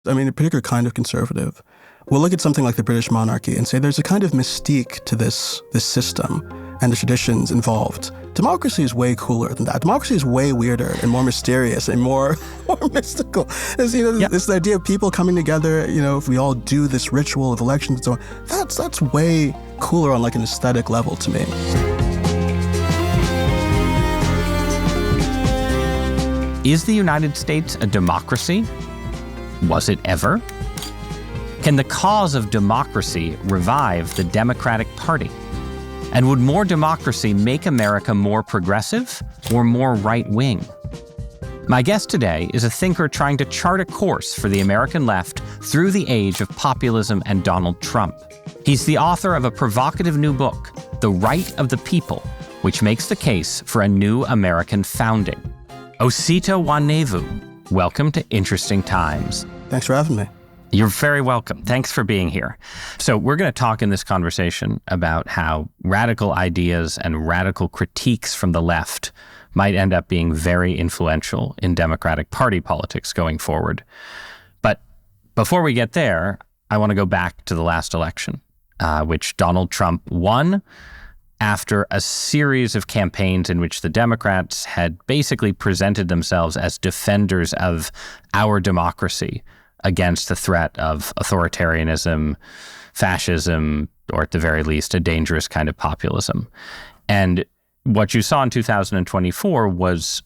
I mean, a particular kind of conservative will look at something like the British monarchy and say there's a kind of mystique to this system and the traditions involved. Democracy is way cooler than that. Democracy is way weirder and more mysterious and more mystical. It's, It's the idea of people coming together, if we all do this ritual of elections and so on. That's way cooler on like an aesthetic level to me. Is the United States a democracy? Was it ever? Can the cause of democracy revive the Democratic Party? And would more democracy make America more progressive or more right-wing? My guest today is a thinker trying to chart a course for the American left through the age of populism and Donald Trump. He's the author of a provocative new book, The Right of the People, which makes the case for a new American founding. Osita Nwanevu, welcome to Interesting Times. Thanks for having me. You're very welcome. Thanks for being here. So we're going to talk in this conversation about how radical ideas and radical critiques from the left might end up being very influential in Democratic Party politics going forward. But before we get there, I want to go back to the last election, which Donald Trump won after a series of campaigns in which the Democrats had basically presented themselves as defenders of our democracy against the threat of authoritarianism, fascism, or at the very least, a dangerous kind of populism. And what you saw in 2024 was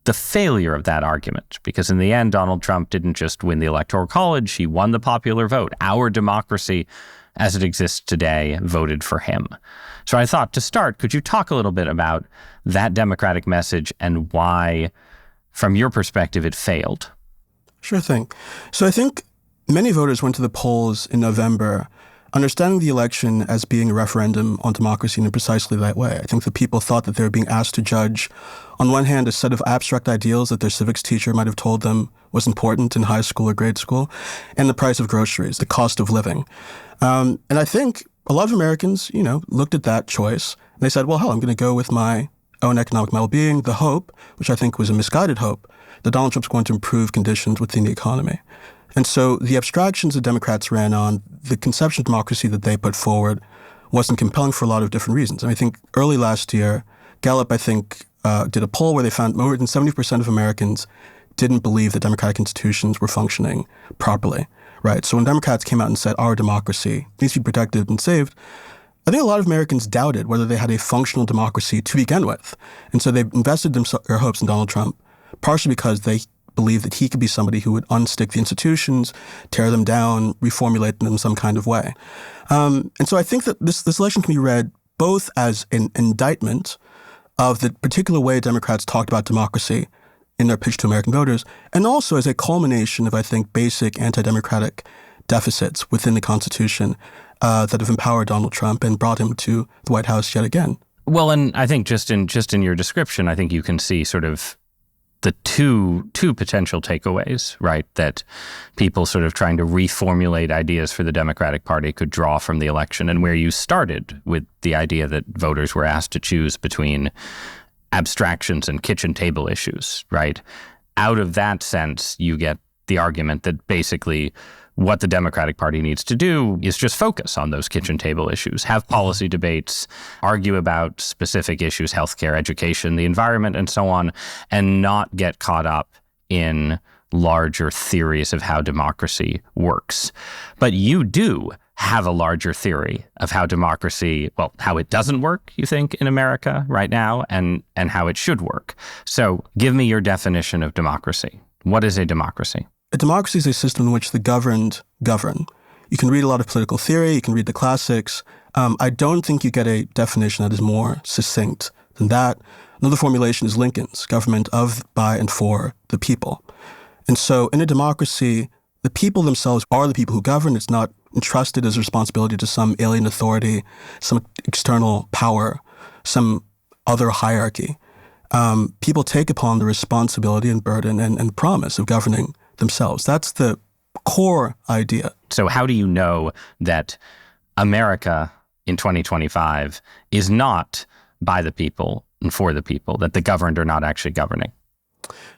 the failure of that argument, because in the end, Donald Trump didn't just win the Electoral College, he won the popular vote. Our democracy, as it exists today, voted for him. So I thought, to start, could you talk a little bit about that Democratic message and why, from your perspective, it failed? Sure thing. So I think many voters went to the polls in November understanding the election as being a referendum on democracy in precisely that way. I think the people thought that they were being asked to judge, on one hand, a set of abstract ideals that their civics teacher might have told them was important in high school or grade school, and the price of groceries, the cost of living. And I think a lot of Americans, looked at that choice and they said, well, hell, I'm going to go with my own economic well-being, the hope, which I think was a misguided hope, that Donald Trump's going to improve conditions within the economy. And so the abstractions the Democrats ran on, the conception of democracy that they put forward, wasn't compelling for a lot of different reasons. I think early last year, Gallup, did a poll where they found more than 70% of Americans didn't believe that democratic institutions were functioning properly, right? So when Democrats came out and said, our democracy needs to be protected and saved, I think a lot of Americans doubted whether they had a functional democracy to begin with. And so they invested their hopes in Donald Trump, partially because they believed that he could be somebody who would unstick the institutions, tear them down, reformulate them in some kind of way. And so I think that this election can be read both as an indictment of the particular way Democrats talked about democracy in their pitch to American voters, and also as a culmination of, I think, basic anti-democratic deficits within the Constitution that have empowered Donald Trump and brought him to the White House yet again. Well, and I think just in your description, I think you can see sort of the two potential takeaways, right, that people sort of trying to reformulate ideas for the Democratic Party could draw from the election, and where you started with the idea that voters were asked to choose between abstractions and kitchen table issues, right? Out of that sense, you get the argument that basically what the Democratic Party needs to do is just focus on those kitchen table issues, have policy debates, argue about specific issues, healthcare, education, the environment, and so on, and not get caught up in larger theories of how democracy works. But you do have a larger theory of how democracy, how it doesn't work, you think, in America right now, and how it should work. So give me your definition of democracy. What is a democracy? A democracy is a system in which the governed govern. You can read a lot of political theory, you can read the classics. I don't think you get a definition that is more succinct than that. Another formulation is Lincoln's, government of, by, and for the people. And so in a democracy, the people themselves are the people who govern. It's not entrusted as a responsibility to some alien authority, some external power, some other hierarchy. People take upon the responsibility and burden and promise of governing themselves. That's the core idea. So how do you know that America in 2025 is not by the people and for the people, that the governed are not actually governing?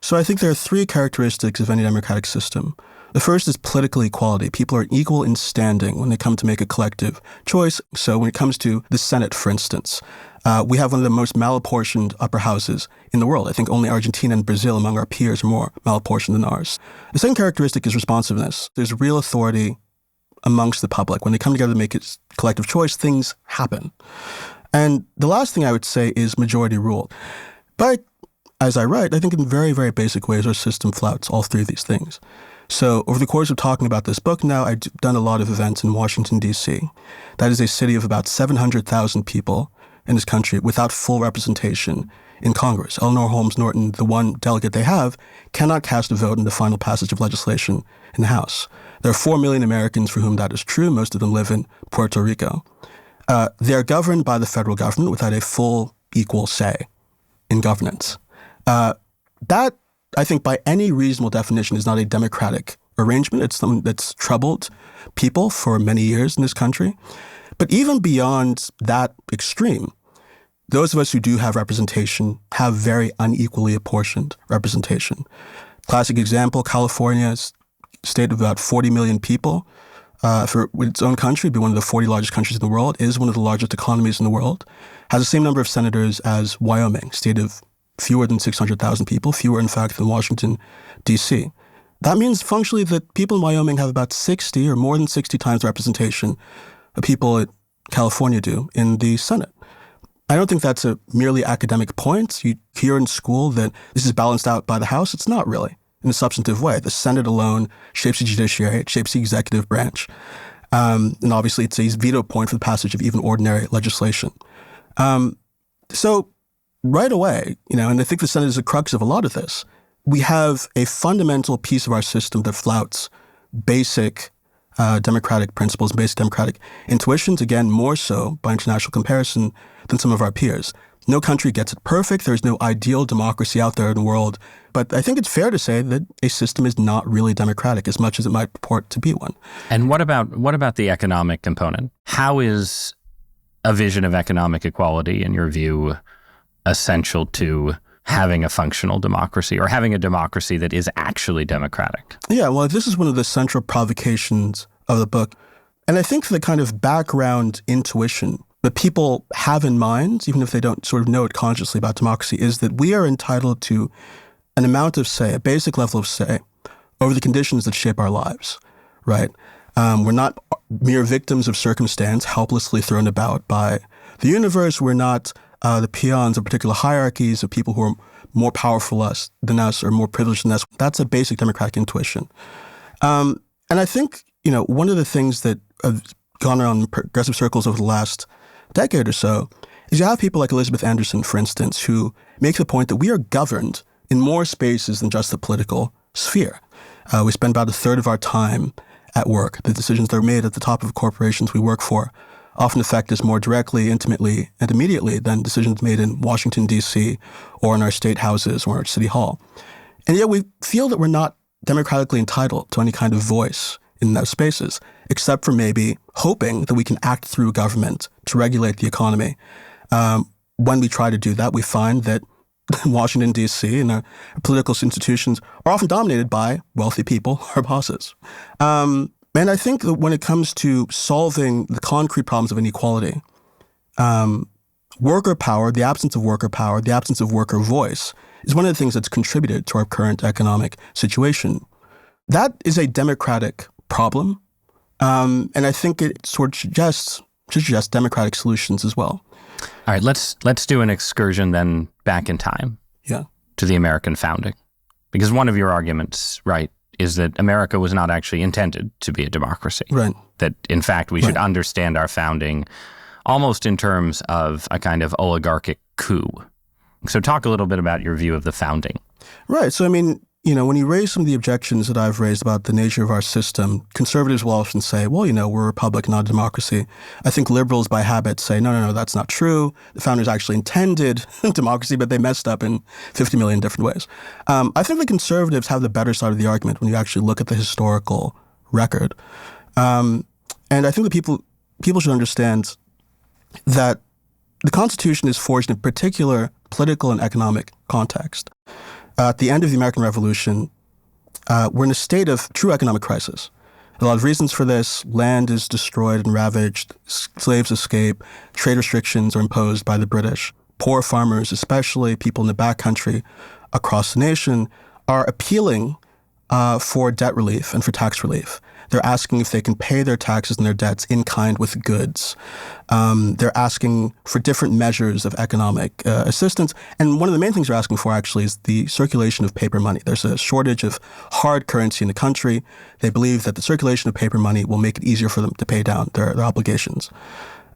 So I think there are three characteristics of any democratic system. The first is political equality. People are equal in standing when they come to make a collective choice. So when it comes to the Senate, for instance, we have one of the most malapportioned upper houses in the world. I think only Argentina and Brazil among our peers are more malapportioned than ours. The second characteristic is responsiveness. There's real authority amongst the public. When they come together to make a collective choice, things happen. And the last thing I would say is majority rule. But as I write, I think in very, very basic ways, our system flouts all three of these things. So over the course of talking about this book now, I've done a lot of events in Washington, D.C. That is a city of about 700,000 people in this country without full representation in Congress. Eleanor Holmes Norton, the one delegate they have, cannot cast a vote in the final passage of legislation in the House. There are 4 million Americans for whom that is true. Most of them live in Puerto Rico. They are governed by the federal government without a full equal say in governance. That, I think, by any reasonable definition, is not a democratic arrangement. It's something that's troubled people for many years in this country. But even beyond that extreme, those of us who do have representation have very unequally apportioned representation. Classic example, California is a state of about 40 million people. For its own country, be one of the 40 largest countries in the world, is one of the largest economies in the world, has the same number of senators as Wyoming, state of fewer than 600,000 people, fewer, in fact, than Washington, D.C. That means functionally that people in Wyoming have about 60 or more than 60 times the representation of people in California do in the Senate. I don't think that's a merely academic point. You hear in school that this is balanced out by the House. It's not really in a substantive way. The Senate alone shapes the judiciary, it shapes the executive branch. And obviously it's a veto point for the passage of even ordinary legislation. So right away, and I think the Senate is the crux of a lot of this, we have a fundamental piece of our system that flouts basic democratic principles, basic democratic intuitions, again, more so by international comparison than some of our peers. No country gets it perfect. There's no ideal democracy out there in the world. But I think it's fair to say that a system is not really democratic as much as it might purport to be one. And what about the economic component? How is a vision of economic equality, in your view, essential to having a functional democracy or having a democracy that is actually democratic? Yeah, well, this is one of the central provocations of the book. And I think the kind of background intuition that people have in mind, even if they don't sort of know it consciously about democracy, is that we are entitled to an amount of say, a basic level of say, over the conditions that shape our lives, right? We're not mere victims of circumstance, helplessly thrown about by the universe. We're not the peons of particular hierarchies of people who are more powerful than us or more privileged than us. That's a basic democratic intuition. And I think, one of the things that have gone around in progressive circles over the last decade or so is you have people like Elizabeth Anderson, for instance, who make the point that we are governed in more spaces than just the political sphere. We spend about a third of our time at work. The decisions that are made at the top of corporations we work for often affect us more directly, intimately, and immediately than decisions made in Washington, D.C., or in our state houses or our city hall. And yet we feel that we're not democratically entitled to any kind of voice in those spaces, except for maybe hoping that we can act through government to regulate the economy. When we try to do that, we find that Washington, D.C. and our political institutions are often dominated by wealthy people, our bosses. And I think that when it comes to solving the concrete problems of inequality, worker power, the absence of worker power, the absence of worker voice is one of the things that's contributed to our current economic situation. That is a democratic problem. And I think it sort of should suggest democratic solutions as well. All right, let's do an excursion then back in time to the American founding. Because one of your arguments, right, is that America was not actually intended to be a democracy. Right. That, in fact, we should understand our founding almost in terms of a kind of oligarchic coup. So talk a little bit about your view of the founding. Right. So, I mean, when you raise some of the objections that I've raised about the nature of our system, conservatives will often say, well, we're a republic, not a democracy. I think liberals by habit say, no, that's not true. The founders actually intended democracy, but they messed up in 50 million different ways. I think the conservatives have the better side of the argument when you actually look at the historical record. And I think that people should understand that the Constitution is forged in a particular political and economic context. At the end of the American Revolution, we're in a state of true economic crisis. A lot of reasons for this. Land is destroyed and ravaged. Slaves escape. Trade restrictions are imposed by the British. Poor farmers, especially people in the backcountry across the nation, are appealing for debt relief and for tax relief. They're asking if they can pay their taxes and their debts in kind with goods. They're asking for different measures of economic assistance. And one of the main things they're asking for, actually, is the circulation of paper money. There's a shortage of hard currency in the country. They believe that the circulation of paper money will make it easier for them to pay down their obligations.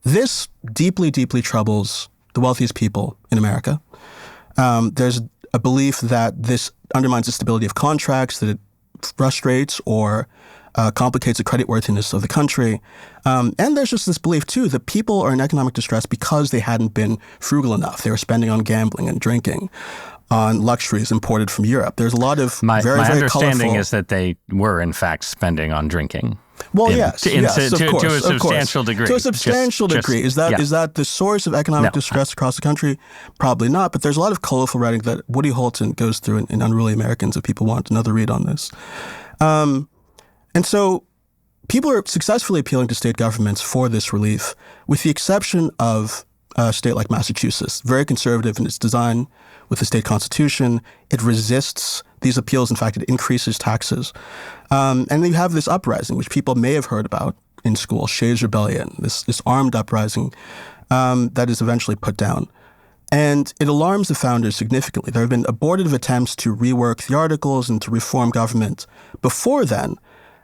This deeply, deeply troubles the wealthiest people in America. There's a belief that this undermines the stability of contracts, that it frustrates or complicates the creditworthiness of the country. And there's just this belief, too, that people are in economic distress because they hadn't been frugal enough. They were spending on gambling and drinking, on luxuries imported from Europe. There's a lot of very understanding is that they were, in fact, spending on drinking. Well, yes, to a substantial degree. To a substantial degree. Is that the source of economic distress across the country? Probably not. But there's a lot of colorful writing that Woody Holton goes through in Unruly Americans, if people want another read on this. And so people are successfully appealing to state governments for this relief, with the exception of a state like Massachusetts, very conservative in its design with the state constitution. It resists these appeals. In fact, it increases taxes. And you have this uprising, which people may have heard about in school, Shays' Rebellion, this armed uprising that is eventually put down. And it alarms the founders significantly. There have been abortive attempts to rework the Articles and to reform government before then.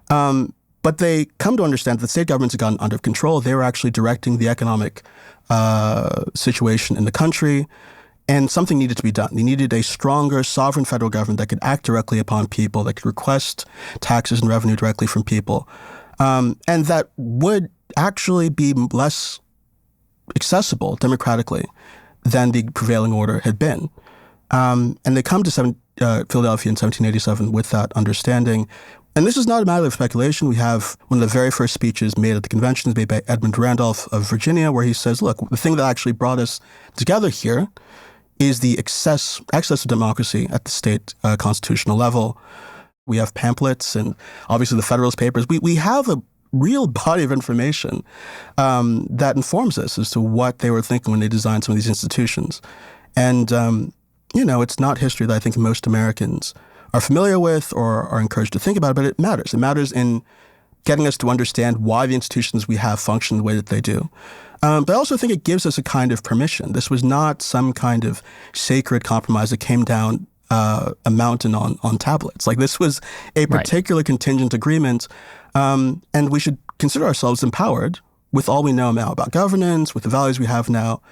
But they come to understand that the state governments had gotten under control. They were actually directing the economic situation in the country, and something needed to be done. They needed a stronger, sovereign federal government that could act directly upon people, that could request taxes and revenue directly from people, and that would actually be less accessible democratically than the prevailing order had been. And they come to Philadelphia in 1787 with that understanding. And this is not a matter of speculation. We have one of the very first speeches made at the convention is made by Edmund Randolph of Virginia, where he says, look, the thing that actually brought us together here is the excess of democracy at the state constitutional level. We have pamphlets and obviously the Federalist Papers. We have a real body of information that informs us as to what they were thinking when they designed some of these institutions. And, it's not history that I think most Americans are familiar with or are encouraged to think about, but it matters. It matters in getting us to understand why the institutions we have function the way that they do. But I also think it gives us a kind of permission. This was not some kind of sacred compromise that came down a mountain on tablets. Like, this was a particular contingent agreement, and we should consider ourselves empowered with all we know now about governance, with the values we have now,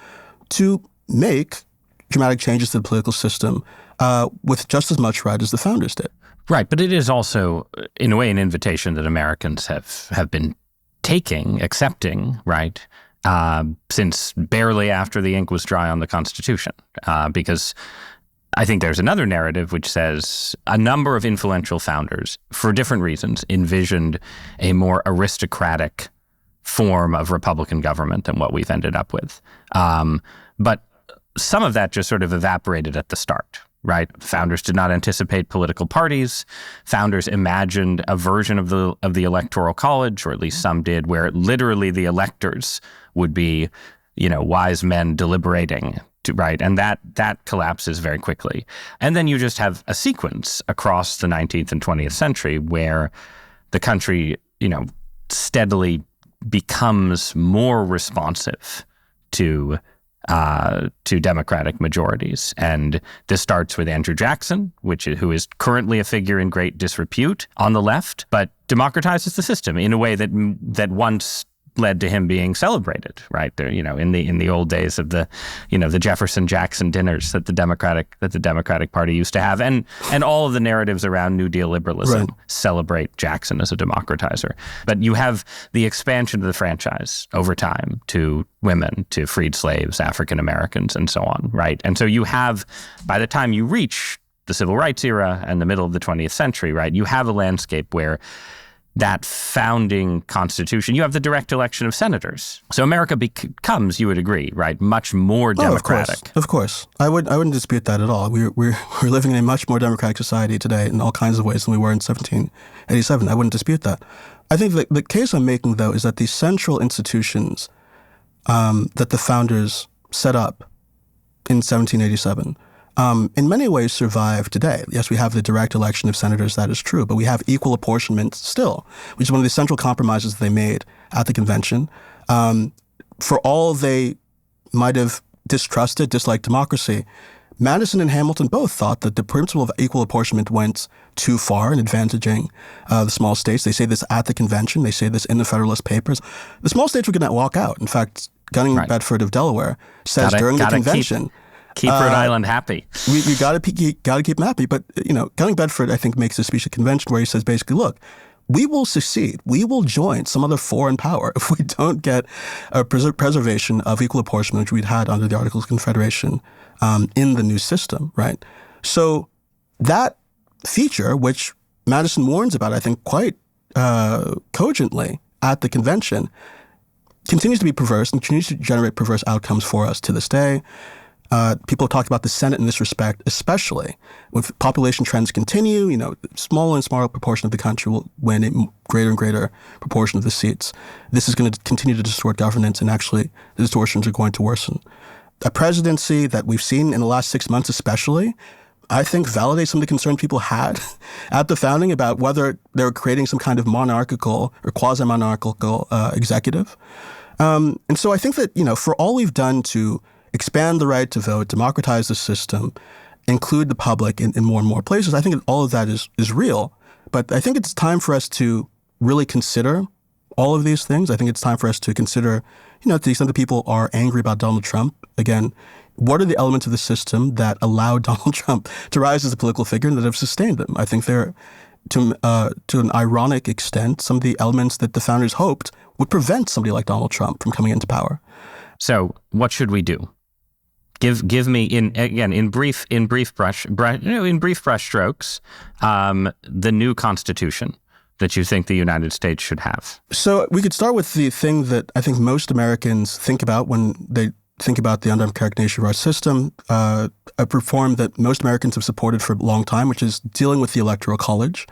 to make dramatic changes to the political system with just as much right as the founders did. Right, but it is also, in a way, an invitation that Americans have been accepting, right, since barely after the ink was dry on the Constitution. Because I think there's another narrative which says a number of influential founders, for different reasons, envisioned a more aristocratic form of Republican government than what we've ended up with. But some of that just sort of evaporated at the start. Right, founders did not anticipate political parties. Founders imagined a version of the Electoral College, or at least some did, where literally the electors would be, wise men deliberating. Right, and that collapses very quickly. And then you just have a sequence across the 19th and 20th century where the country, steadily becomes more responsive to democratic majorities. And this starts with Andrew Jackson, who is currently a figure in great disrepute on the left, but democratizes the system in a way that once led to him being celebrated, right? There, in the old days of the Jefferson-Jackson dinners that the Democratic Party used to have, and all of the narratives around New Deal liberalism celebrate Jackson as a democratizer. But you have the expansion of the franchise over time to women, to freed slaves, African Americans, and so on, right? And so you have, by the time you reach the civil rights era and the middle of the 20th century, right, you have a landscape where that founding constitution, you have the direct election of senators. So America becomes, you would agree, right, much more democratic. Of course. I wouldn't dispute that at all. We're living in a much more democratic society today in all kinds of ways than we were in 1787. I wouldn't dispute that. I think the case I'm making, though, is that the central institutions that the founders set up in 1787 in many ways survive today. Yes, we have the direct election of senators, that is true, but we have equal apportionment still, which is one of the central compromises they made at the convention. For all they might have disliked democracy, Madison and Hamilton both thought that the principle of equal apportionment went too far in advantaging the small states. They say this at the convention. They say this in the Federalist Papers. The small states were going to walk out. In fact, Gunning Bedford of Delaware says during the convention, keep Rhode Island happy. You got to keep them happy. But Gunning Bedford, I think, makes a speech at convention where he says basically, look, we will secede. We will join some other foreign power if we don't get a preservation of equal apportionment, which we'd had under the Articles of Confederation in the new system, right? So that feature, which Madison warns about, I think, quite cogently at the convention, continues to be perverse and continues to generate perverse outcomes for us to this day. People talk about the Senate in this respect, especially with population trends continue. Smaller and smaller proportion of the country will win a greater and greater proportion of the seats. This is going to continue to distort governance, and actually the distortions are going to worsen. A presidency that we've seen in the last 6 months especially, I think validates some of the concerns people had at the founding about whether they were creating some kind of monarchical or quasi-monarchical executive. And so I think that, for all we've done to expand the right to vote, democratize the system, include the public in more and more places, I think all of that is real. But I think it's time for us to really consider all of these things. I think it's time for us to consider, to the extent that people are angry about Donald Trump, again, what are the elements of the system that allow Donald Trump to rise as a political figure and that have sustained him? I think they're, to an ironic extent, some of the elements that the founders hoped would prevent somebody like Donald Trump from coming into power. So what should we do? Give me in brief brushstrokes the new Constitution that you think the United States should have. So we could start with the thing that I think most Americans think about when they think about the undemocratic nature of our system, a reform that most Americans have supported for a long time, which is dealing with the Electoral College.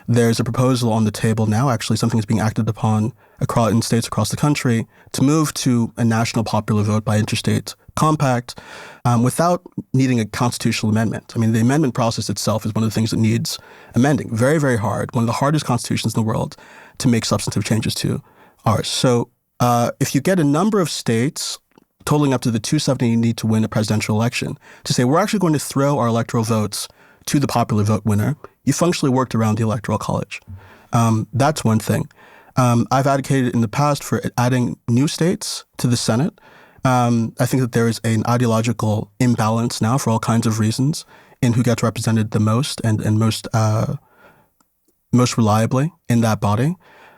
There's a proposal on the table now, actually something that's being acted upon in states across the country, to move to a national popular vote by interstate compact without needing a constitutional amendment. I mean, the amendment process itself is one of the things that needs amending. Very, very hard. One of the hardest constitutions in the world to make substantive changes to ours. So if you get a number of states totaling up to the 270 you need to win a presidential election, to say we're actually going to throw our electoral votes to the popular vote winner, you functionally worked around the Electoral College. That's one thing. I've advocated in the past for adding new states to the Senate. I think that there is an ideological imbalance now for all kinds of reasons in who gets represented the most and most reliably in that body.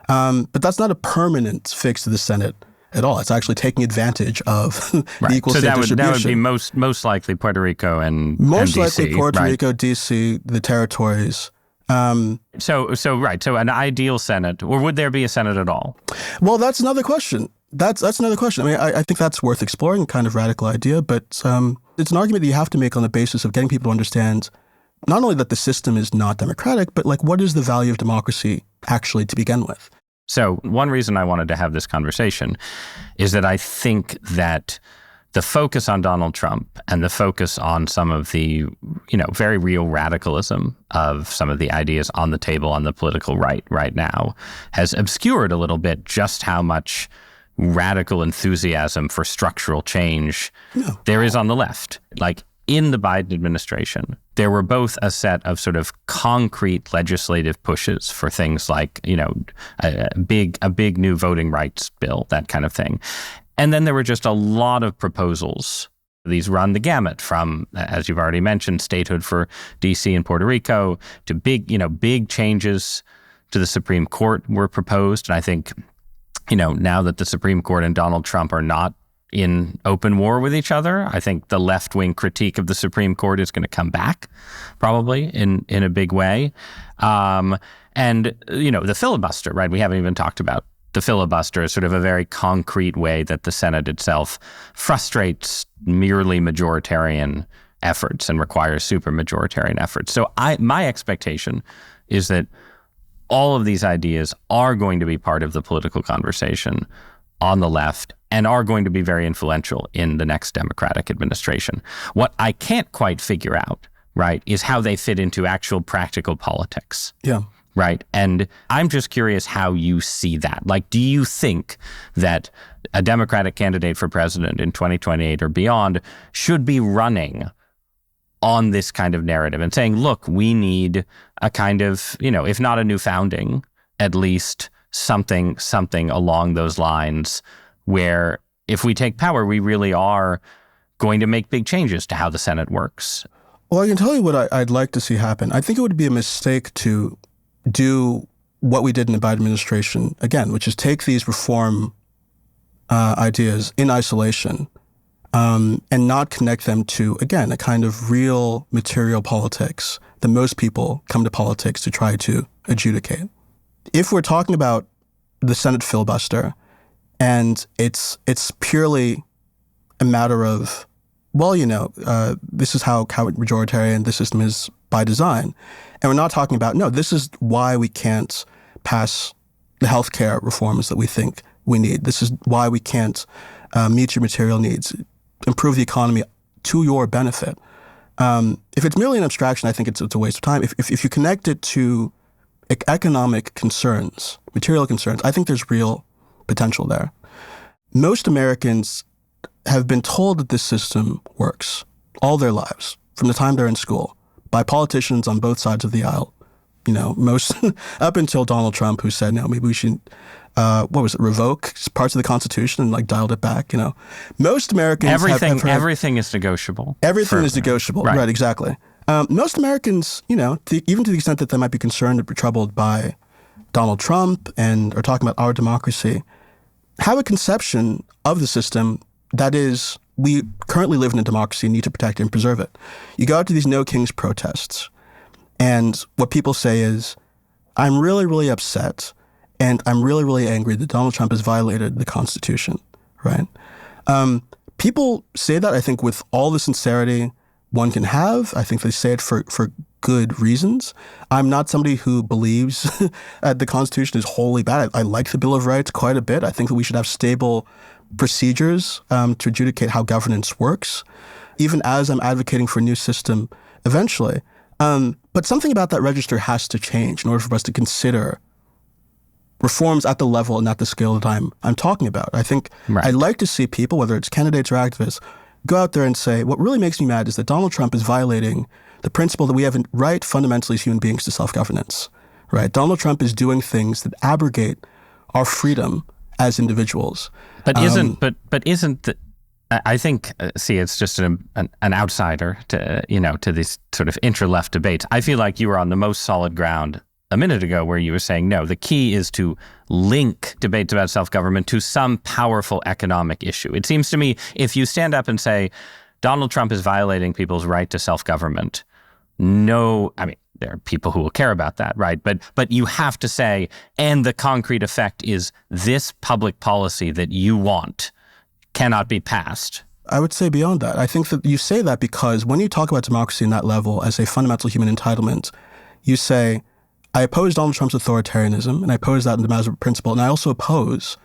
But that's not a permanent fix to the Senate at all. It's actually taking advantage of the equal state distribution. That would be most likely Puerto Rico and most and likely DC, Puerto right? Rico, DC, the territories. So an ideal Senate, or would there be a Senate at all? Well, that's another question. That's another question. I mean, I think that's worth exploring, a kind of radical idea, but it's an argument that you have to make on the basis of getting people to understand not only that the system is not democratic, but what is the value of democracy actually to begin with? So one reason I wanted to have this conversation is that I think that the focus on Donald Trump and the focus on some of the, very real radicalism of some of the ideas on the table on the political right now has obscured a little bit just how much radical enthusiasm for structural change there is on the left. In the Biden administration, there were both a set of sort of concrete legislative pushes for things like, a big new voting rights bill, that kind of thing. And then there were just a lot of proposals. These run the gamut from, as you've already mentioned, statehood for DC and Puerto Rico to big changes to the Supreme Court were proposed. And I think, now that the Supreme Court and Donald Trump are not in open war with each other. I think the left-wing critique of the Supreme Court is going to come back probably in a big way. And, the filibuster, right? We haven't even talked about the filibuster as sort of a very concrete way that the Senate itself frustrates merely majoritarian efforts and requires supermajoritarian efforts. So my expectation is that all of these ideas are going to be part of the political conversation on the left and are going to be very influential in the next Democratic administration. What I can't quite figure out, right, is how they fit into actual practical politics. Yeah. Right. And I'm just curious how you see that. Like, do you think that a Democratic candidate for president in 2028 or beyond should be running on this kind of narrative and saying, look, we need a kind of, if not a new founding, at least something along those lines where if we take power, we really are going to make big changes to how the Senate works? Well, I can tell you what I'd like to see happen. I think it would be a mistake to do what we did in the Biden administration again, which is take these reform ideas in isolation and not connect them to, again, a kind of real material politics that most people come to politics to try to adjudicate. If we're talking about the Senate filibuster and it's purely a matter of, well, this is how majoritarian the system is by design. And we're not talking about, no, this is why we can't pass the healthcare reforms that we think we need. This is why we can't meet your material needs, improve the economy to your benefit. If it's merely an abstraction, I think it's a waste of time. If you connect it to economic concerns, material concerns, I think there's real potential there. Most Americans have been told that this system works all their lives, from the time they're in school, by politicians on both sides of the aisle. Most up until Donald Trump, who said, no, maybe we should, revoke parts of the Constitution and dialed it back. Most Americans everything is negotiable. Everything is negotiable. Right, exactly. Most Americans, even to the extent that they might be concerned or troubled by Donald Trump and are talking about our democracy, have a conception of the system that is, we currently live in a democracy and need to protect it and preserve it. You go out to these No Kings protests, and what people say is, I'm really, really upset, and I'm really, really angry that Donald Trump has violated the Constitution, right? People say that, I think, with all the sincerity one can have. I think they say it for good reasons. I'm not somebody who believes the Constitution is wholly bad. I like the Bill of Rights quite a bit. I think that we should have stable procedures to adjudicate how governance works, even as I'm advocating for a new system eventually. But something about that register has to change in order for us to consider reforms at the level and at the scale that I'm talking about. I think I'd like to see people, whether it's candidates or activists, go out there and say, what really makes me mad is that Donald Trump is violating the principle that we have a right fundamentally as human beings to self-governance, right? Donald Trump is doing things that abrogate our freedom as individuals. But isn't the, I think, it's just an outsider to these sort of intra-left debates. I feel like you were on the most solid ground a minute ago where you were saying, no, the key is to link debates about self-government to some powerful economic issue. It seems to me if you stand up and say, Donald Trump is violating people's right to self-government, there are people who will care about that, right? But you have to say, and the concrete effect is this public policy that you want cannot be passed. I would say beyond that. I think that you say that because when you talk about democracy in that level as a fundamental human entitlement, you say, I oppose Donald Trump's authoritarianism, and I oppose that in the matter of principle, and I also oppose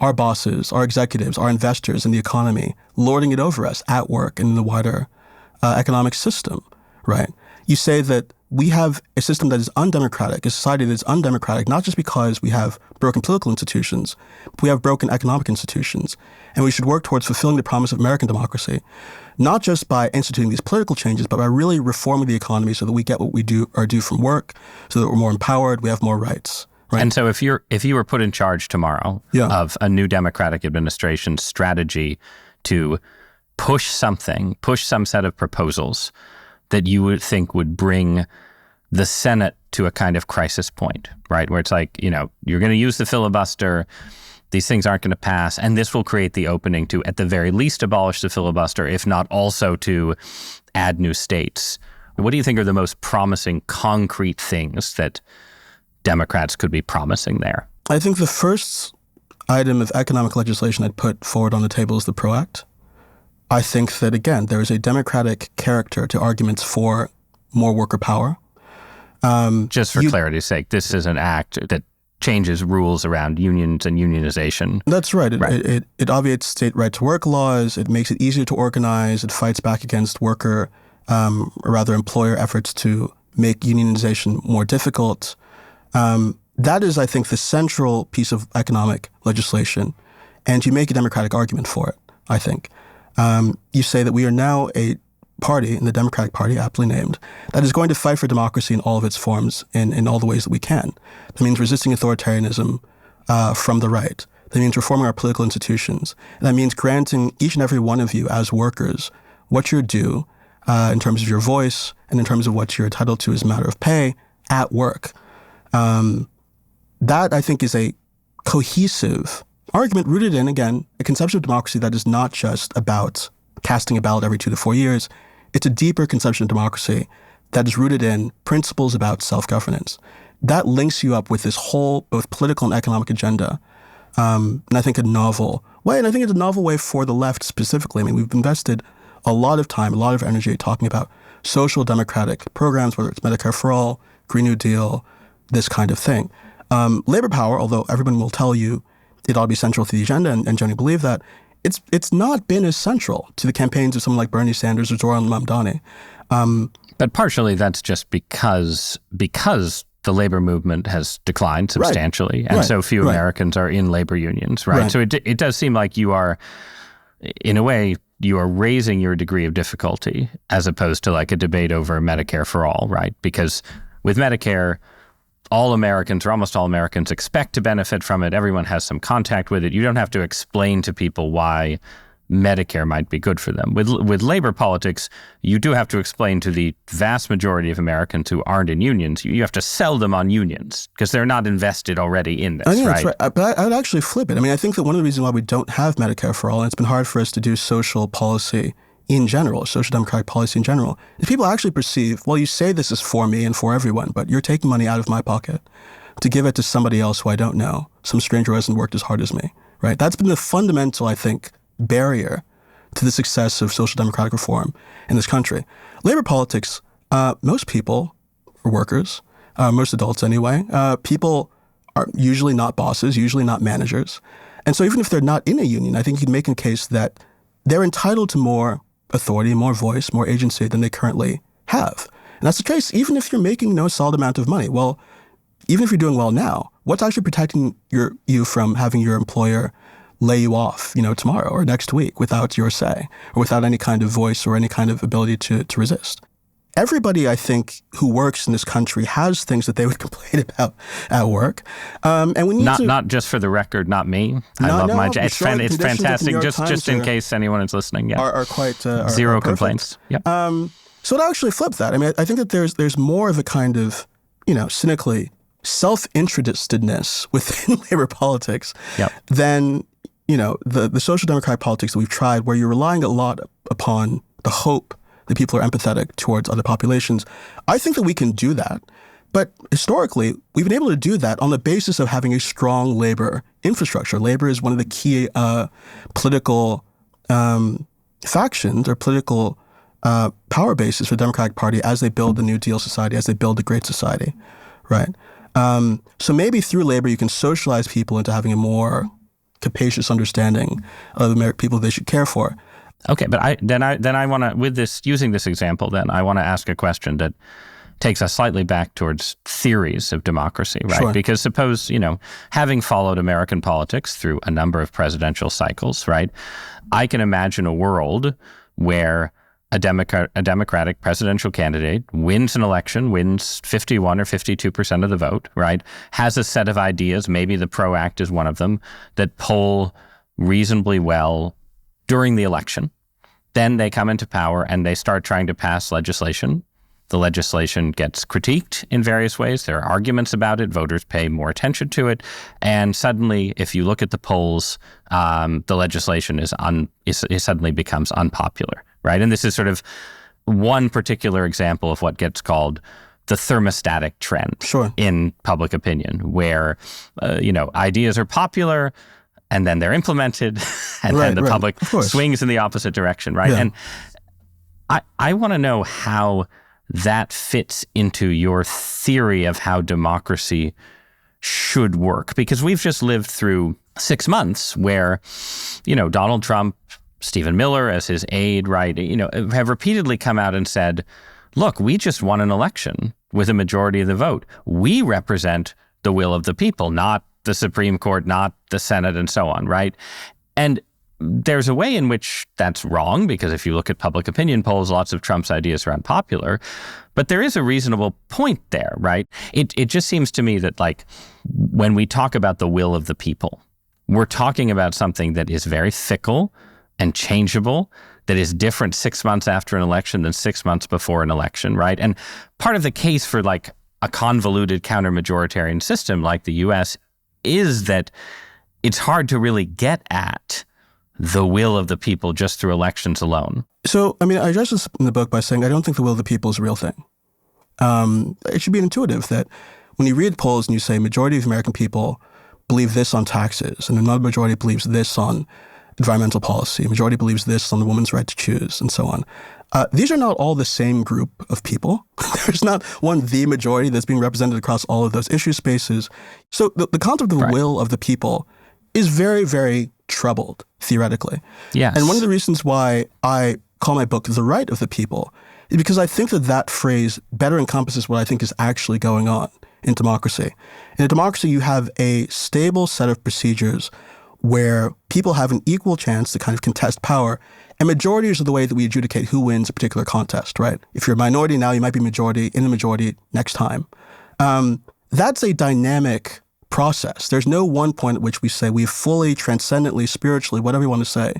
our bosses, our executives, our investors in the economy lording it over us at work and in the wider economic system, right? You say that we have a system that is undemocratic, a society that is undemocratic, not just because we have broken political institutions, but we have broken economic institutions. And we should work towards fulfilling the promise of American democracy, not just by instituting these political changes, but by really reforming the economy so that we get what we are due from work, so that we're more empowered, we have more rights. Right? And so if you were put in charge tomorrow of a new Democratic administration's strategy to push some set of proposals that you would think would bring the Senate to a kind of crisis point, right? Where it's like, you're going to use the filibuster, these things aren't going to pass, and this will create the opening to, at the very least, abolish the filibuster, if not also to add new states. What do you think are the most promising, concrete things that Democrats could be promising there? I think the first item of economic legislation I'd put forward on the table is the PRO Act. I think that, again, there is a democratic character to arguments for more worker power. Just for clarity's sake, this is an act that changes rules around unions and unionization. That's right. It obviates state right to work laws. It makes it easier to organize. It fights back against worker, or rather employer efforts to make unionization more difficult. That is, I think, the central piece of economic legislation. And you make a democratic argument for it, I think. You say that we are now a party, in the Democratic Party, aptly named, that is going to fight for democracy in all of its forms in all the ways that we can. That means resisting authoritarianism from the right. That means reforming our political institutions. And that means granting each and every one of you as workers what you're due in terms of your voice and in terms of what you're entitled to as a matter of pay at work. That, I think, is a cohesive argument rooted in, again, a conception of democracy that is not just about casting a ballot every 2 to 4 years. It's a deeper conception of democracy that is rooted in principles about self-governance. That links you up with this whole, both political and economic agenda, and I think a novel way. And I think it's a novel way for the left specifically. I mean, we've invested a lot of time, a lot of energy talking about social democratic programs, whether it's Medicare for All, Green New Deal, this kind of thing. Labor power, although everyone will tell you it ought to be central to the agenda, and generally believe that, it's not been as central to the campaigns of someone like Bernie Sanders or Zoran Mamdani. But partially that's just because the labor movement has declined substantially, and so few Americans are in labor unions, right? So it does seem like you are, in a way, you are raising your degree of difficulty as opposed to like a debate over Medicare for all, right? Because with Medicare, all Americans or almost all Americans expect to benefit from it. Everyone has some contact with it. You don't have to explain to people why Medicare might be good for them. With labor politics, you do have to explain to the vast majority of Americans who aren't in unions, you have to sell them on unions because they're not invested already in this, I think right? That's right. But I would actually flip it. I mean, I think that one of the reasons why we don't have Medicare for all, and it's been hard for us to do social policy in general, social democratic policy in general, is people actually perceive, well, you say this is for me and for everyone, but you're taking money out of my pocket to give it to somebody else who I don't know, some stranger who hasn't worked as hard as me, right? That's been the fundamental, I think, barrier to the success of social democratic reform in this country. Labor politics, most people are workers, most adults anyway. People are usually not bosses, usually not managers. And so even if they're not in a union, I think you can make a case that they're entitled to more authority, more voice, more agency than they currently have. And that's the case even if you're making no solid amount of money. Well, even if you're doing well now, what's actually protecting you from having your employer lay you off, tomorrow or next week without your say or without any kind of voice or any kind of ability to resist? Everybody, I think, who works in this country has things that they would complain about at work. And we need not just for the record, not me. I love my job. It's fantastic. Just in case anyone is listening. Yeah, are quite zero complaints. Yeah. So to actually flip that, I mean, I think that there's more of a kind of cynically self-interestedness within labor politics than the social democratic politics that we've tried, where you're relying a lot upon the hope that people are empathetic towards other populations. I think that we can do that. But historically, we've been able to do that on the basis of having a strong labor infrastructure. Labor is one of the key political factions or political power bases for the Democratic Party as they build the New Deal society, as they build the Great Society, right? So maybe through labor, you can socialize people into having a more capacious understanding of American people they should care for. Okay, but I want to, with this, using this example, then I want to ask a question that takes us slightly back towards theories of democracy, right? Sure. Because suppose, having followed American politics through a number of presidential cycles, right? I can imagine a world where a Democratic presidential candidate wins an election, wins 51 or 52% of the vote, right? Has a set of ideas, maybe the PRO Act is one of them, that poll reasonably well during the election. Then they come into power and they start trying to pass legislation The legislation gets critiqued in various ways. There are arguments about it. Voters pay more attention to it. And suddenly, if you look at the polls, the legislation it suddenly becomes unpopular, right? And this is sort of one particular example of what gets called the thermostatic trend in public opinion, where, ideas are popular and then they're implemented and then the public swings in the opposite direction, right? Yeah. And I want to know how that fits into your theory of how democracy should work. Because we've just lived through 6 months where, Donald Trump, Stephen Miller as his aide, right, have repeatedly come out and said, look, we just won an election with a majority of the vote. We represent the will of the people, not the Supreme Court, not the Senate, and so on, right? And there's a way in which that's wrong, because if you look at public opinion polls, lots of Trump's ideas are unpopular. But there is a reasonable point there, right? It just seems to me that, like, when we talk about the will of the people, we're talking about something that is very fickle and changeable, that is different 6 months after an election than 6 months before an election, right? And part of the case for, like, a convoluted counter-majoritarian system like the U.S. is that it's hard to really get at the will of the people just through elections alone. So, I address this in the book by saying I don't think the will of the people is a real thing. It should be intuitive that when you read polls and you say majority of American people believe this on taxes and another majority believes this on environmental policy, a majority believes this on the woman's right to choose, and so on. These are not all the same group of people. There's not the majority that's being represented across all of those issue spaces. So the concept of the will of the people is very, very troubled, theoretically. Yes. And one of the reasons why I call my book The Right of the People is because I think that phrase better encompasses what I think is actually going on in democracy. In a democracy, you have a stable set of procedures where people have an equal chance to kind of contest power. And majorities are the way that we adjudicate who wins a particular contest, right? If you're a minority now, you might be majority in the majority next time. That's a dynamic process. There's no one point at which we say we fully, transcendently, spiritually, whatever you want to say,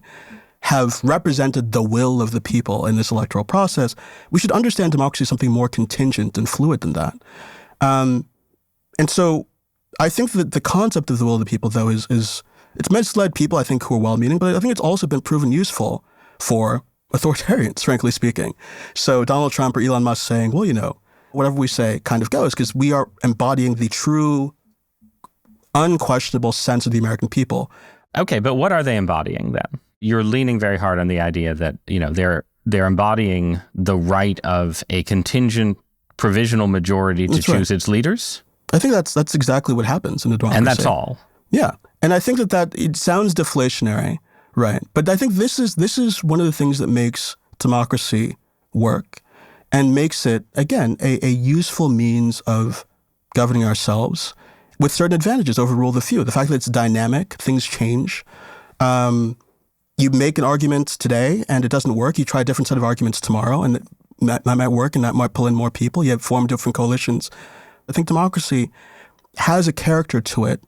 have represented the will of the people in this electoral process. We should understand democracy as something more contingent and fluid than that. And so I think that the concept of the will of the people, though, is it's misled people, I think, who are well-meaning, but I think it's also been proven useful for authoritarians, frankly speaking. So Donald Trump or Elon Musk saying, well, whatever we say kind of goes, because we are embodying the true, unquestionable sense of the American people. Okay, but what are they embodying then? You're leaning very hard on the idea that, they're embodying the right of a contingent provisional majority to choose its leaders? I think that's exactly what happens in a democracy. And that's all? Yeah. And I think that it sounds deflationary, right? But I think this is one of the things that makes democracy work and makes it, again, a useful means of governing ourselves with certain advantages over rule of the few. The fact that it's dynamic, things change. You make an argument today and it doesn't work. You try a different set of arguments tomorrow and that might work and that might pull in more people. You form different coalitions. I think democracy has a character to it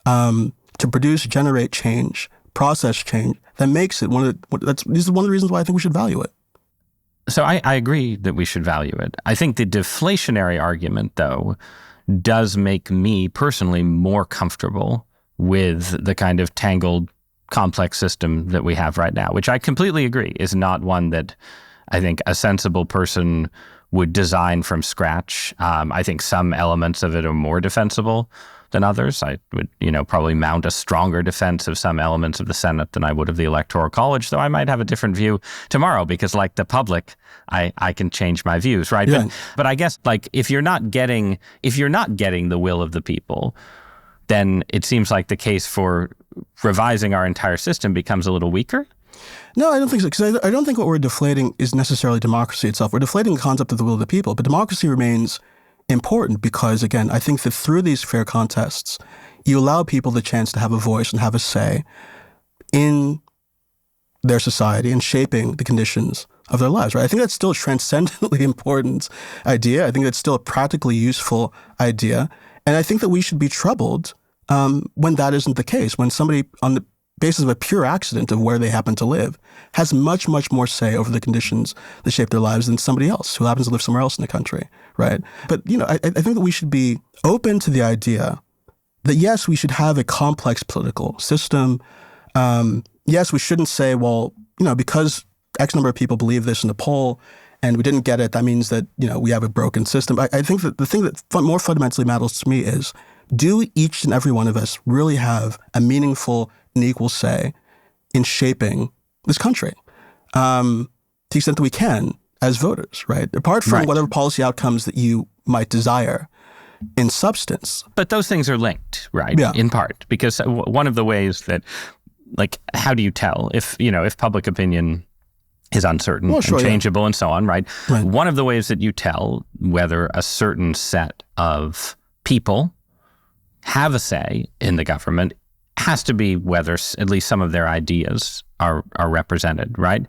to produce, generate change, process change that makes it this is one of the reasons why I think we should value it. So I agree that we should value it. I think the deflationary argument, though, does make me personally more comfortable with the kind of tangled, complex system that we have right now, which I completely agree is not one that I think a sensible person would design from scratch. I think some elements of it are more defensible than others. I would, probably mount a stronger defense of some elements of the Senate than I would of the Electoral College, though I might have a different view tomorrow because, like the public, I can change my views, right? Yeah. But I guess, like, if you're not getting the will of the people, then it seems like the case for revising our entire system becomes a little weaker. No, I don't think so, because I don't think what we're deflating is necessarily democracy itself. We're deflating the concept of the will of the people, but democracy remains important because, again, I think that through these fair contests, you allow people the chance to have a voice and have a say in their society and shaping the conditions of their lives, right? I think that's still a transcendently important idea. I think that's still a practically useful idea. And I think that we should be troubled when that isn't the case, when somebody on the basis of a pure accident of where they happen to live, has much, much more say over the conditions that shape their lives than somebody else who happens to live somewhere else in the country, right? But, I think that we should be open to the idea that, yes, we should have a complex political system. Yes, we shouldn't say, well, because X number of people believe this in the poll and we didn't get it, that means that, we have a broken system. I think that the thing that more fundamentally matters to me is, do each and every one of us really have a meaningful and equal say in shaping this country to the extent that we can as voters, right? Apart from whatever policy outcomes that you might desire in substance. But those things are linked, right? Yeah. In part, because one of the ways that, how do you tell if public opinion is uncertain and changeable and so on, right? One of the ways that you tell whether a certain set of people have a say in the government has to be whether at least some of their ideas are represented, right?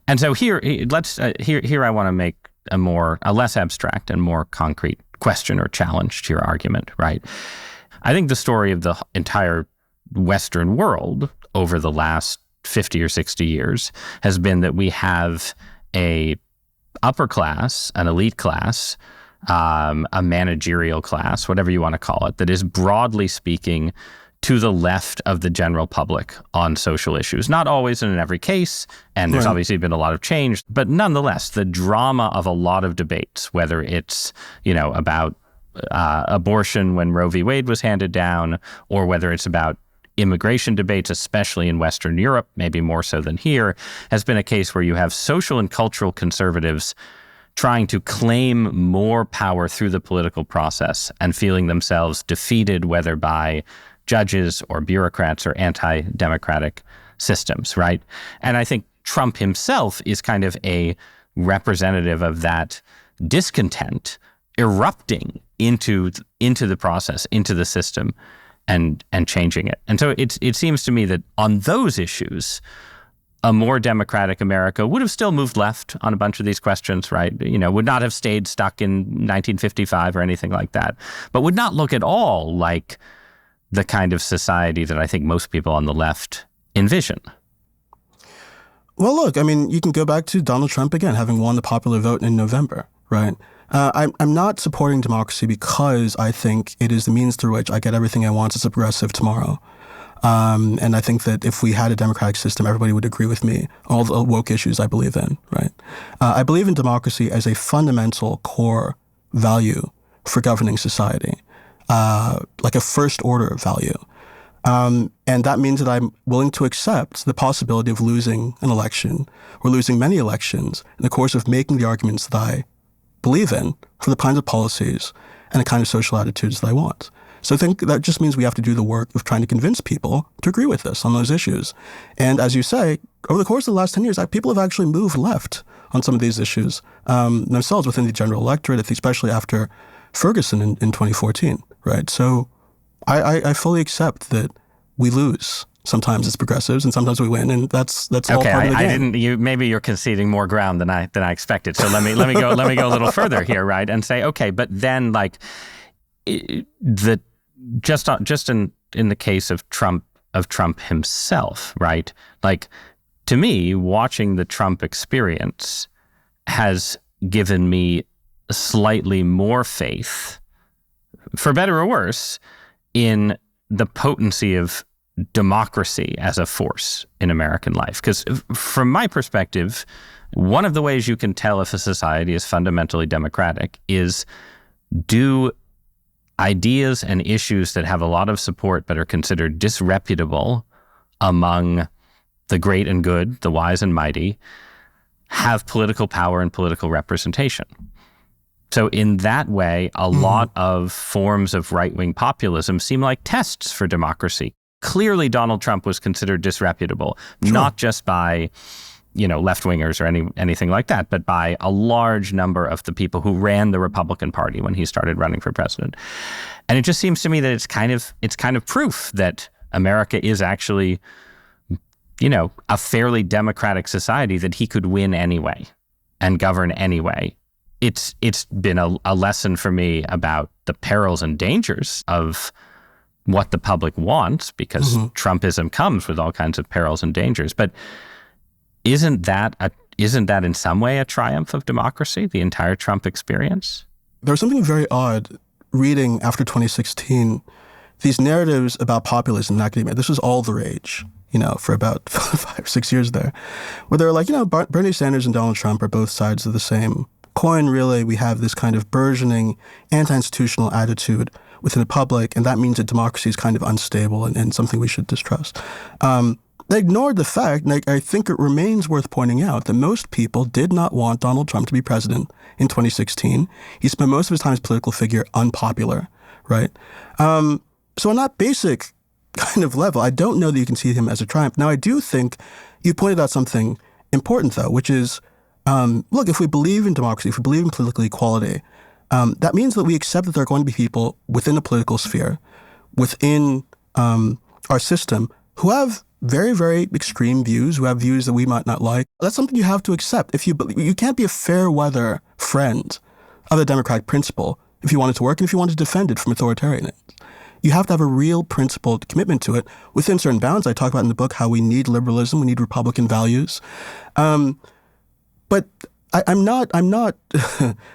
And so here I want to make a less abstract and more concrete question or challenge to your argument, right? I think the story of the entire Western world over the last 50 or 60 years has been that we have a upper class, an elite class, a managerial class, whatever you want to call it, that is broadly speaking to the left of the general public on social issues. Not always and in every case, and there's obviously been a lot of change, but nonetheless, the drama of a lot of debates, whether it's, about abortion when Roe v. Wade was handed down, or whether it's about immigration debates, especially in Western Europe, maybe more so than here, has been a case where you have social and cultural conservatives trying to claim more power through the political process and feeling themselves defeated, whether by judges or bureaucrats or anti-democratic systems, right? And I think Trump himself is kind of a representative of that discontent erupting into the process, into the system, and changing it. And so it seems to me that on those issues, a more democratic America would have still moved left on a bunch of these questions, right? Would not have stayed stuck in 1955 or anything like that, but would not look at all like the kind of society that I think most people on the left envision. Well, look, you can go back to Donald Trump again, having won the popular vote in November, right? I'm not supporting democracy because I think it is the means through which I get everything I want as a progressive tomorrow. And I think that if we had a democratic system, everybody would agree with me, all the woke issues I believe in, right? I believe in democracy as a fundamental core value for governing society, like a first order value. And that means that I'm willing to accept the possibility of losing an election or losing many elections in the course of making the arguments that I believe in for the kinds of policies and the kind of social attitudes that I want. So I think that just means we have to do the work of trying to convince people to agree with us on those issues. And as you say, over the course of the last 10 years, people have actually moved left on some of these issues themselves within the general electorate, especially after Ferguson in 2014, right? So I fully accept that we lose sometimes as progressives and sometimes we win, and that's all part of the game. Maybe you're conceding more ground than I expected. So let me go a little further here, right? And say, okay, but then just in the case of Trump himself, right? To me, watching the Trump experience has given me slightly more faith, for better or worse, in the potency of democracy as a force in American life. Because from my perspective, one of the ways you can tell if a society is fundamentally democratic is, do ideas and issues that have a lot of support but are considered disreputable among the great and good, the wise and mighty, have political power and political representation. So in that way, a lot of forms of right-wing populism seem like tests for democracy. Clearly, Donald Trump was considered disreputable, not just by, left-wingers or anything like that, but by a large number of the people who ran the Republican Party when he started running for president. And it just seems to me that it's kind of proof that America is actually, a fairly democratic society, that he could win anyway and govern anyway. It's been a lesson for me about the perils and dangers of what the public wants, because Trumpism comes with all kinds of perils and dangers. But isn't that in some way a triumph of democracy, the entire Trump experience? There's something very odd reading after 2016, these narratives about populism in academia. This was all the rage, for about 5 or 6 years there, where they're like, Bernie Sanders and Donald Trump are both sides of the same coin. Really, we have this kind of burgeoning anti-institutional attitude within the public, and that means that democracy is kind of unstable and something we should distrust. They ignored the fact, and I think it remains worth pointing out, that most people did not want Donald Trump to be president in 2016. He spent most of his time as a political figure unpopular, right? So on that basic kind of level, I don't know that you can see him as a triumph. Now, I do think you pointed out something important, though, which is, look, if we believe in democracy, if we believe in political equality, that means that we accept that there are going to be people within the political sphere, within our system, who have very, very extreme views, who have views that we might not like. That's something you have to accept. You can't be a fair weather friend of the democratic principle if you want it to work and if you want to defend it from authoritarianism. You have to have a real principled commitment to it within certain bounds. I talk about in the book how we need liberalism, we need Republican values. But I'm not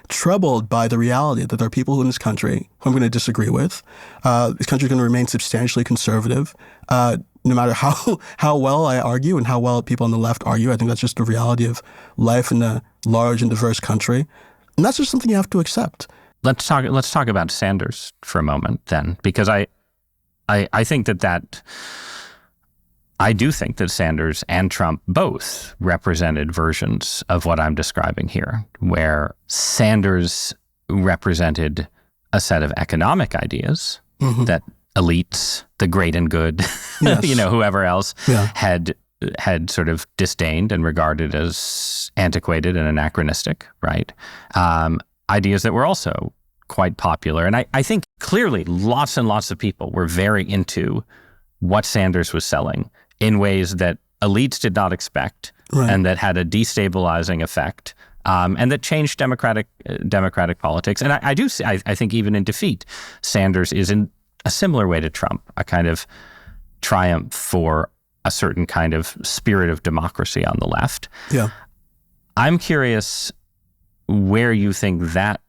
troubled by the reality that there are people in this country who I'm going to disagree with. This country is going to remain substantially conservative. No matter how well I argue and how well people on the left argue, I think that's just the reality of life in a large and diverse country. And that's just something you have to accept. Let's talk about Sanders for a moment then, because I think that I do think that Sanders and Trump both represented versions of what I'm describing here, where Sanders represented a set of economic ideas that elites, the great and good, yes. Whoever else had sort of disdained and regarded as antiquated and anachronistic, right? Ideas that were also quite popular. And I think clearly lots and lots of people were very into what Sanders was selling in ways that elites did not expect, right, and that had a destabilizing effect, and that changed democratic politics. And I think even in defeat, Sanders is in a similar way to Trump, a kind of triumph for a certain kind of spirit of democracy on the left. Yeah. I'm curious where you think that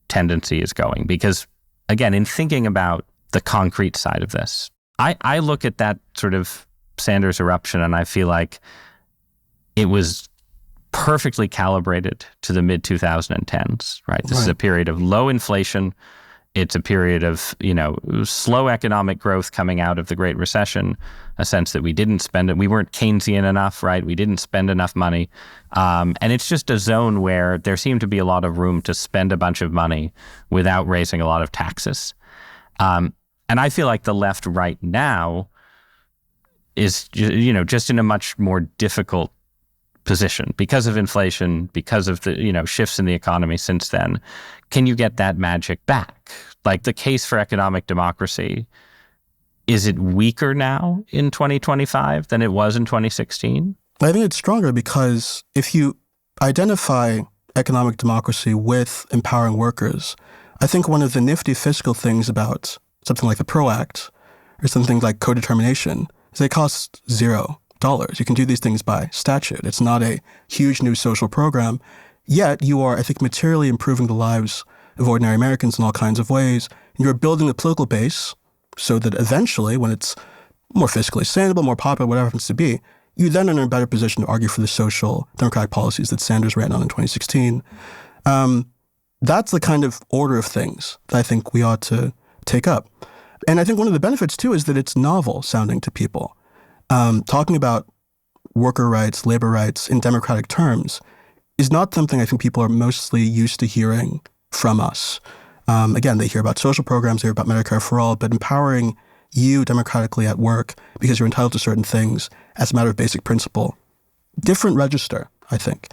tendency is going, because again, in thinking about the concrete side of this, I look at that sort of Sanders eruption and I feel like it was perfectly calibrated to the mid-2010s, right? This is a period of low inflation. It's a period of, slow economic growth coming out of the Great Recession, a sense that we didn't spend it. We weren't Keynesian enough, right? We didn't spend enough money. And it's just a zone where there seemed to be a lot of room to spend a bunch of money without raising a lot of taxes. And I feel like the left right now is, just in a much more difficult position because of inflation, because of the, shifts in the economy since then. Can you get that magic back? Like the case for economic democracy, is it weaker now in 2025 than it was in 2016? I think it's stronger because if you identify economic democracy with empowering workers, I think one of the nifty fiscal things about something like the PRO Act or something like co-determination is they cost $0. You can do these things by statute. It's not a huge new social program. Yet you are, I think, materially improving the lives of ordinary Americans in all kinds of ways. And you're building a political base so that eventually, when it's more fiscally sustainable, more popular, whatever it happens to be, you then are in a better position to argue for the social democratic policies that Sanders ran on in 2016. That's the kind of order of things that I think we ought to take up. And I think one of the benefits, too, is that it's novel sounding to people. Talking about worker rights, labor rights in democratic terms is not something I think people are mostly used to hearing from us. Again, they hear about social programs, they hear about Medicare for all, but empowering you democratically at work because you're entitled to certain things as a matter of basic principle, different register, I think.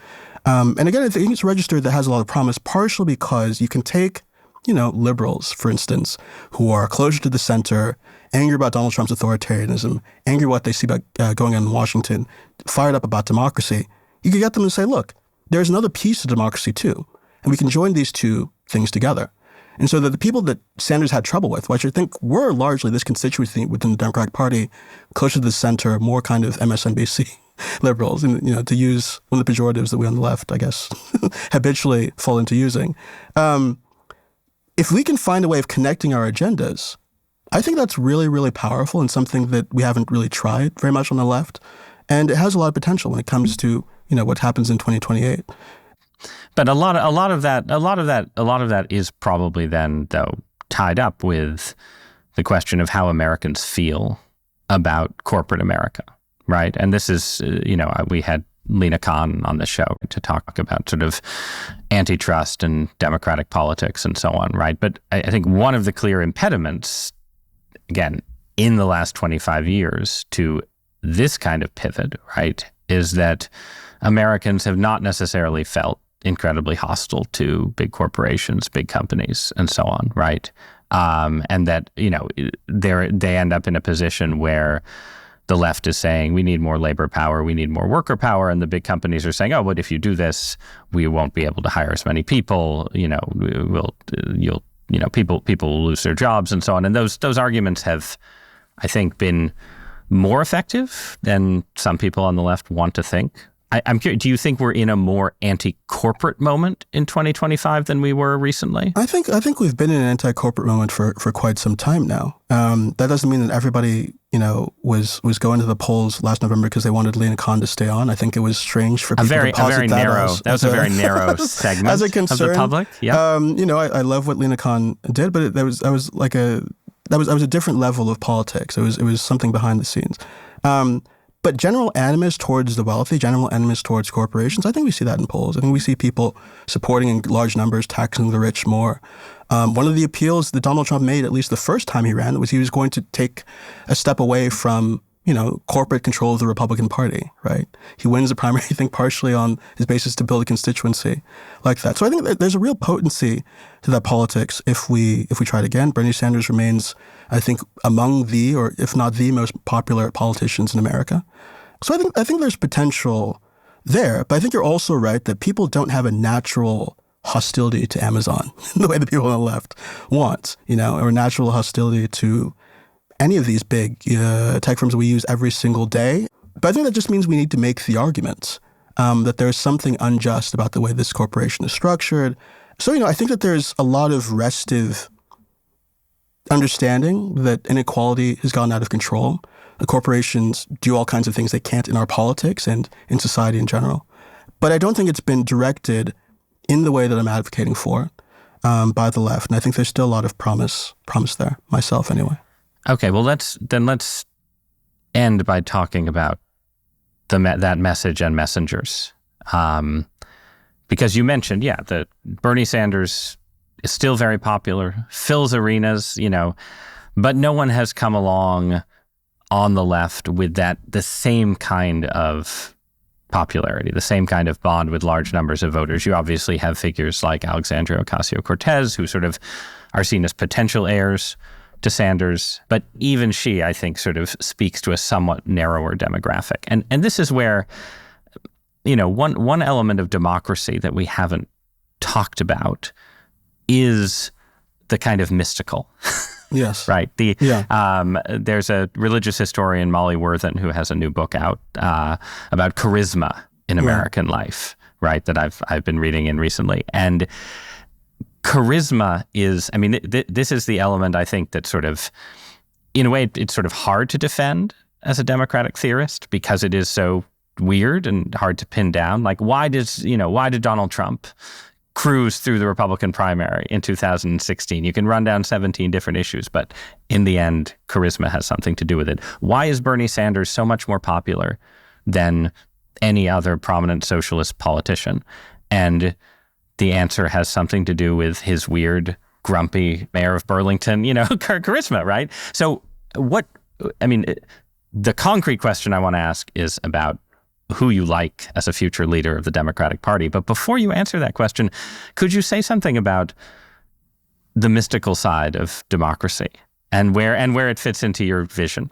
And again, I think it's a register that has a lot of promise, partially because you can take, liberals, for instance, who are closer to the center, angry about Donald Trump's authoritarianism, angry what they see about going on in Washington, fired up about democracy. You could get them to say, look, there's another piece of democracy too, and we can join these two things together. And so the people that Sanders had trouble with, which I think were largely this constituency within the Democratic Party, closer to the center, more kind of MSNBC liberals, and to use one of the pejoratives that we on the left, I guess, habitually fall into using. If we can find a way of connecting our agendas, I think that's really, really powerful and something that we haven't really tried very much on the left. And it has a lot of potential when it comes to, what happens in 2028. But a lot of that is probably then, though, tied up with the question of how Americans feel about corporate America, right? And this is, we had Lina Khan on the show to talk about sort of antitrust and democratic politics and so on, right? But I think one of the clear impediments, again, in the last 25 years to this kind of pivot, right, is that Americans have not necessarily felt incredibly hostile to big corporations, big companies, and so on, right? And that, they end up in a position where the left is saying, we need more labor power, we need more worker power, and the big companies are saying, oh, but if you do this, we won't be able to hire as many people, people will lose their jobs and so on. And those arguments have, I think, been more effective than some people on the left want to think. I'm curious, do you think we're in a more anti-corporate moment in 2025 than we were recently? I think we've been in an anti-corporate moment for quite some time now. That doesn't mean that everybody, was going to the polls last November because they wanted Lina Khan to stay on. I think it was strange for people to posit that was a very narrow segment as a concern, of the public. Yeah. I love what Lina Khan did, but that was a different level of politics. It was something behind the scenes. But general animus towards the wealthy, general animus towards corporations, I think we see that in polls. I think we see people supporting in large numbers, taxing the rich more. One of the appeals that Donald Trump made, at least the first time he ran, was he was going to take a step away from, corporate control of the Republican Party, right? He wins the primary, I think, partially on his basis to build a constituency like that. So I think that there's a real potency to that politics if we try it again. Bernie Sanders remains, I think, among the, or if not the most popular politicians in America. So I think there's potential there. But I think you're also right that people don't have a natural hostility to Amazon in the way that people on the left want, or natural hostility to any of these big tech firms that we use every single day. But I think that just means we need to make the argument that there's something unjust about the way this corporation is structured. So, I think that there's a lot of restive understanding that inequality has gotten out of control. The corporations do all kinds of things they can't in our politics and in society in general. But I don't think it's been directed in the way that I'm advocating for by the left. And I think there's still a lot of promise there, myself anyway. Okay, well, let's end by talking about that message and messengers. Because you mentioned, that Bernie Sanders is still very popular, fills arenas, but no one has come along on the left with the same kind of popularity, the same kind of bond with large numbers of voters. You obviously have figures like Alexandria Ocasio-Cortez, who sort of are seen as potential heirs to Sanders, but even she, I think, sort of speaks to a somewhat narrower demographic. And this is where, one element of democracy that we haven't talked about is the kind of mystical. Yes. Right. There's a religious historian, Molly Worthen, who has a new book out about charisma in American life, right, that I've been reading in recently. And charisma is, this is the element, I think, that sort of, in a way, it's sort of hard to defend as a democratic theorist because it is so weird and hard to pin down. Like, why did Donald Trump cruise through the Republican primary in 2016? You can run down 17 different issues, but in the end, charisma has something to do with it. Why is Bernie Sanders so much more popular than any other prominent socialist politician? And the answer has something to do with his weird, grumpy mayor of Burlington, charisma, right? So the concrete question I want to ask is about who you like as a future leader of the Democratic Party. But before you answer that question, could you say something about the mystical side of democracy and where it fits into your vision?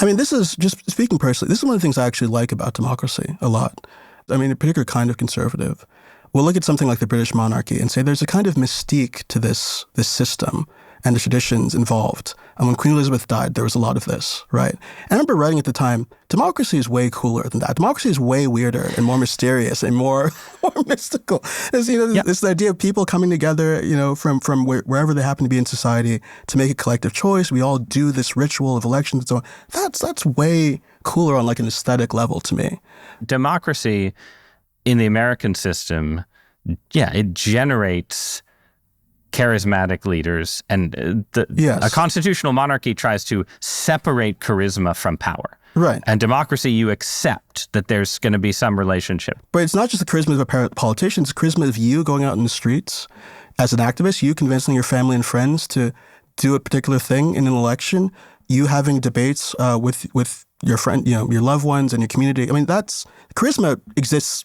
This is, just speaking personally, this is one of the things I actually like about democracy a lot. A particular kind of conservative. will look at something like the British monarchy and say there's a kind of mystique to this system and the traditions involved. And when Queen Elizabeth died, there was a lot of this, right? And I remember writing at the time, democracy is way cooler than that. Democracy is way weirder and more mysterious and more mystical. There's, this idea of people coming together, from wherever they happen to be in society to make a collective choice. We all do this ritual of elections and so on. That's way cooler on like an aesthetic level to me. Democracy in the American system, it generates charismatic leaders, and a constitutional monarchy tries to separate charisma from power. Right. And democracy, you accept that there's going to be some relationship. But it's not just the charisma of a politician, it's the charisma of you going out in the streets as an activist, you convincing your family and friends to do a particular thing in an election, you having debates with your friend, your loved ones and your community. I mean, charisma exists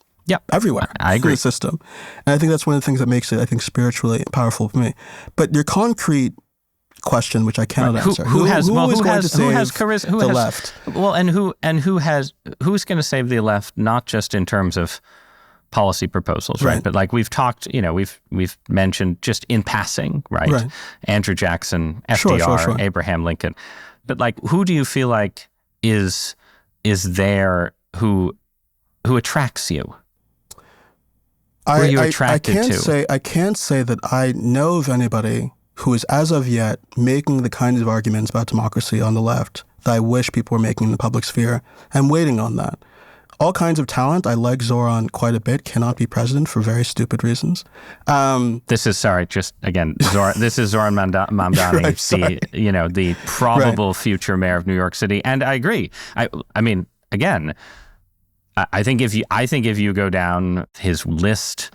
everywhere. I agree. In the system. And I think that's one of the things that makes it, I think, spiritually powerful for me. But your concrete question, which I cannot answer. Who is going to save the left? Well, and who's going to save the left, not just in terms of policy proposals, right? But like we've talked, we've mentioned just in passing, right? Andrew Jackson, FDR, sure. Abraham Lincoln. But like, who do you feel like is there who attracts you? I can't say that I know of anybody who is, as of yet, making the kinds of arguments about democracy on the left that I wish people were making in the public sphere. I'm waiting on that. All kinds of talent. I like Zoran quite a bit. Cannot be president for very stupid reasons. This is Zoran Mamdani, the probable future mayor of New York City. And I agree. I mean, again, I think if you go down his list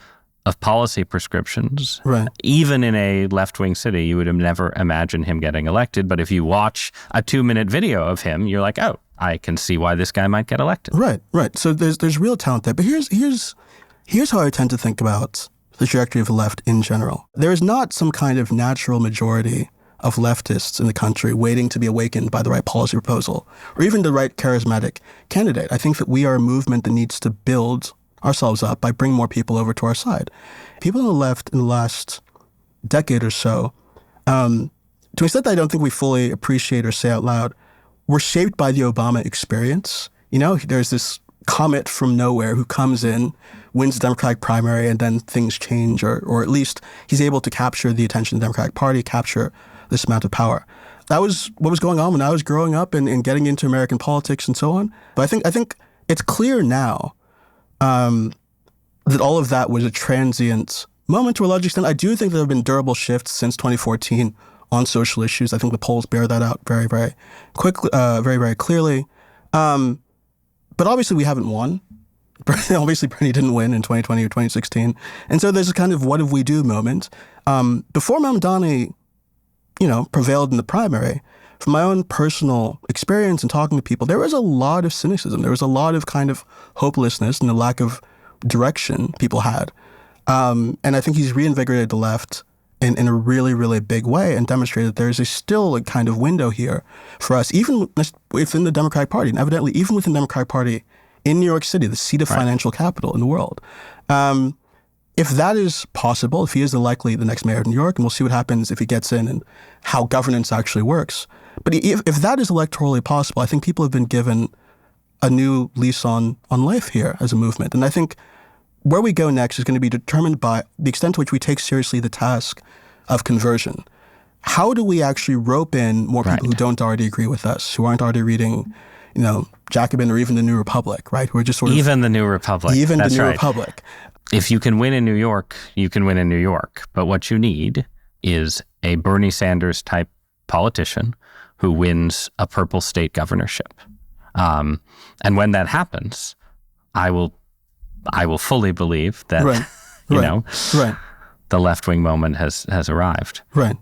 of policy prescriptions, even in a left-wing city, you would have never imagined him getting elected. But if you watch a 2-minute video of him, you're like, oh, I can see why this guy might get elected. Right. So there's real talent there. But here's how I tend to think about the trajectory of the left in general. There is not some kind of natural majority of leftists in the country waiting to be awakened by the right policy proposal or even the right charismatic candidate. I think that we are a movement that needs to build ourselves up by bringing more people over to our side. People on the left in the last decade or so, to an extent that I don't think we fully appreciate or say out loud, were shaped by the Obama experience. There's this comet from nowhere who comes in, wins the Democratic primary, and then things change, or at least he's able to capture the attention of the Democratic Party, capture this amount of power. That was what was going on when I was growing up and getting into American politics and so on. But I think it's clear now that all of that was a transient moment to a large extent. I do think there have been durable shifts since 2014 on social issues. I think the polls bear that out very, very quickly, very, very clearly. But obviously we haven't won. Obviously Bernie didn't win in 2020 or 2016. And so there's a kind of what if we do moment. Before Mamdani prevailed in the primary, from my own personal experience and talking to people, there was a lot of cynicism. There was a lot of kind of hopelessness and a lack of direction people had. And I think he's reinvigorated the left in a really, really big way and demonstrated that there's still a kind of window here for us, even within the Democratic Party, and evidently even within the Democratic Party in New York City, the seat of financial capital in the world. If that is possible, if he is the next mayor of New York, and we'll see what happens if he gets in and how governance actually works. But if that is electorally possible, I think people have been given a new lease on life here as a movement. And I think where we go next is going to be determined by the extent to which we take seriously the task of conversion. How do we actually rope in more people who don't already agree with us, who aren't already reading, Jacobin or even the New Republic, right? Who are just sort of... Even the New Republic. That's the New Republic. If you can win in New York, you can win in New York. But what you need is a Bernie Sanders type politician who wins a purple state governorship. And when that happens, I will fully believe that the left-wing moment has arrived. Right.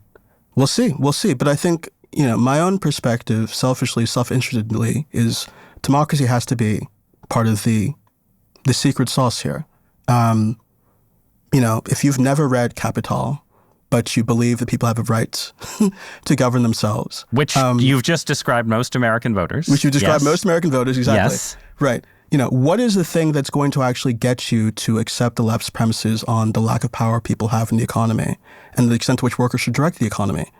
We'll see. But I think, my own perspective, selfishly, self-interestedly, is democracy has to be part of the secret sauce here. If you've never read Capital, but you believe that people have a right to govern themselves. Which you've just described most American voters. Most American voters, exactly. Yes. Right. what is the thing that's going to actually get you to accept the left's premises on the lack of power people have in the economy and the extent to which workers should direct the economy?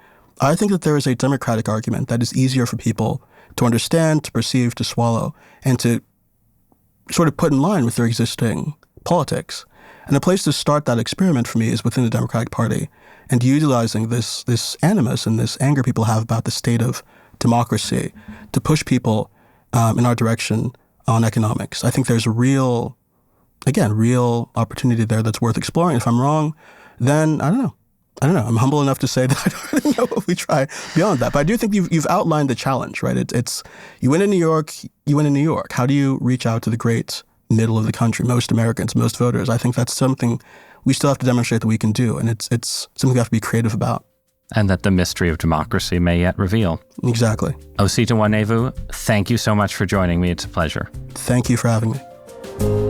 I think that there is a democratic argument that is easier for people to understand, to perceive, to swallow, and to sort of put in line with their existing politics. And the place to start that experiment for me is within the Democratic Party and utilizing this animus and this anger people have about the state of democracy to push people in our direction on economics. I think there's a real opportunity there that's worth exploring. If I'm wrong, then I don't know. I'm humble enough to say that I don't really know if we try beyond that. But I do think you've outlined the challenge, right? It's you win in New York, you win in New York. How do you reach out to the great middle of the country, most Americans, most voters? I think that's something we still have to demonstrate that we can do. And it's something we have to be creative about. And that the mystery of democracy may yet reveal. Exactly. Osita Nwanevu, thank you so much for joining me. It's a pleasure. Thank you for having me.